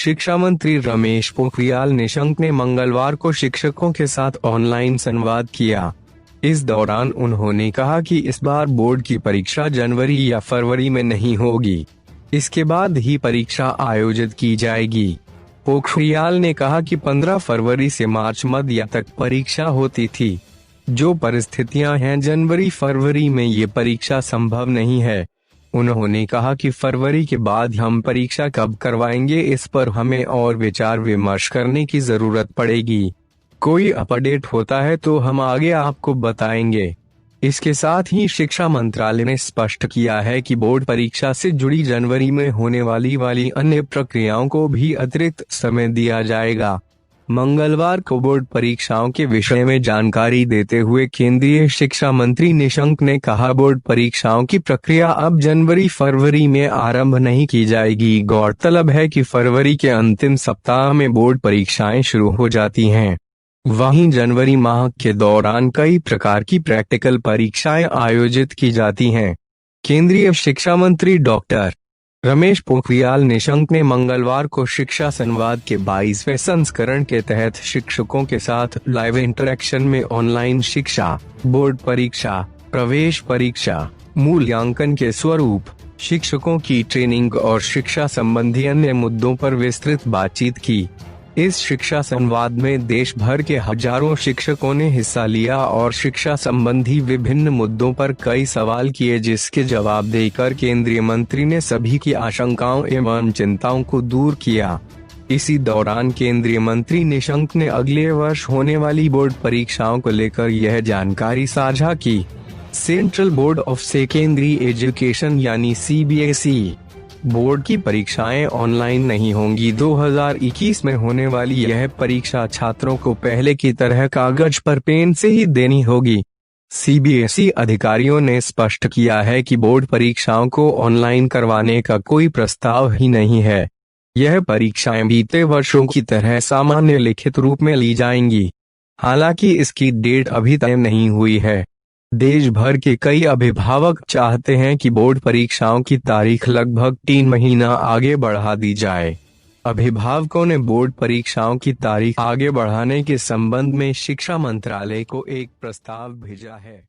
शिक्षा मंत्री रमेश पोखरियाल निशंक ने मंगलवार को शिक्षकों के साथ ऑनलाइन संवाद किया। इस दौरान उन्होंने कहा कि इस बार बोर्ड की परीक्षा जनवरी या फरवरी में नहीं होगी, इसके बाद ही परीक्षा आयोजित की जाएगी। पोखरियाल ने कहा कि 15 फरवरी से मार्च मध्य तक परीक्षा होती थी। जो परिस्थितियां हैं जनवरी फरवरी में ये परीक्षा संभव नहीं है। उन्होंने कहा कि फरवरी के बाद हम परीक्षा कब करवाएंगे इस पर हमें और विचार विमर्श करने की जरूरत पड़ेगी। कोई अपडेट होता है तो हम आगे आपको बताएंगे। इसके साथ ही शिक्षा मंत्रालय ने स्पष्ट किया है कि बोर्ड परीक्षा से जुड़ी जनवरी में होने वाली अन्य प्रक्रियाओं को भी अतिरिक्त समय दिया जाएगा। मंगलवार को बोर्ड परीक्षाओं के विषय में जानकारी देते हुए केंद्रीय शिक्षा मंत्री निशंक ने कहा, बोर्ड परीक्षाओं की प्रक्रिया अब जनवरी फरवरी में आरंभ नहीं की जाएगी। गौरतलब है कि फरवरी के अंतिम सप्ताह में बोर्ड परीक्षाएं शुरू हो जाती हैं। वहीं जनवरी माह के दौरान कई प्रकार की प्रैक्टिकल परीक्षाएं आयोजित की जाती हैं। केंद्रीय शिक्षा मंत्री डॉक्टर रमेश पोखरियाल निशंक ने मंगलवार को शिक्षा संवाद के 22वें संस्करण के तहत शिक्षकों के साथ लाइव इंटरेक्शन में ऑनलाइन शिक्षा, बोर्ड परीक्षा, प्रवेश परीक्षा, मूल्यांकन के स्वरूप, शिक्षकों की ट्रेनिंग और शिक्षा संबंधी अन्य मुद्दों पर विस्तृत बातचीत की। इस शिक्षा संवाद में देश भर के हजारों शिक्षकों ने हिस्सा लिया और शिक्षा संबंधी विभिन्न मुद्दों पर कई सवाल किए, जिसके जवाब देकर केंद्रीय मंत्री ने सभी की आशंकाओं एवं चिंताओं को दूर किया। इसी दौरान केंद्रीय मंत्री निशंक ने अगले वर्ष होने वाली बोर्ड परीक्षाओं को लेकर यह जानकारी साझा की। Central board of secondary education यानी CBSE बोर्ड की परीक्षाएं ऑनलाइन नहीं होंगी। 2021 में होने वाली यह परीक्षा छात्रों को पहले की तरह कागज पर पेन से ही देनी होगी। CBSE अधिकारियों ने स्पष्ट किया है कि बोर्ड परीक्षाओं को ऑनलाइन करवाने का कोई प्रस्ताव ही नहीं है। यह परीक्षाएं बीते वर्षों की तरह सामान्य लिखित रूप में ली जाएंगी। हालांकि इसकी डेट अभी तय नहीं हुई है। देश भर के कई अभिभावक चाहते हैं कि बोर्ड परीक्षाओं की तारीख लगभग 3 महीना आगे बढ़ा दी जाए। अभिभावकों ने बोर्ड परीक्षाओं की तारीख आगे बढ़ाने के संबंध में शिक्षा मंत्रालय को एक प्रस्ताव भेजा है।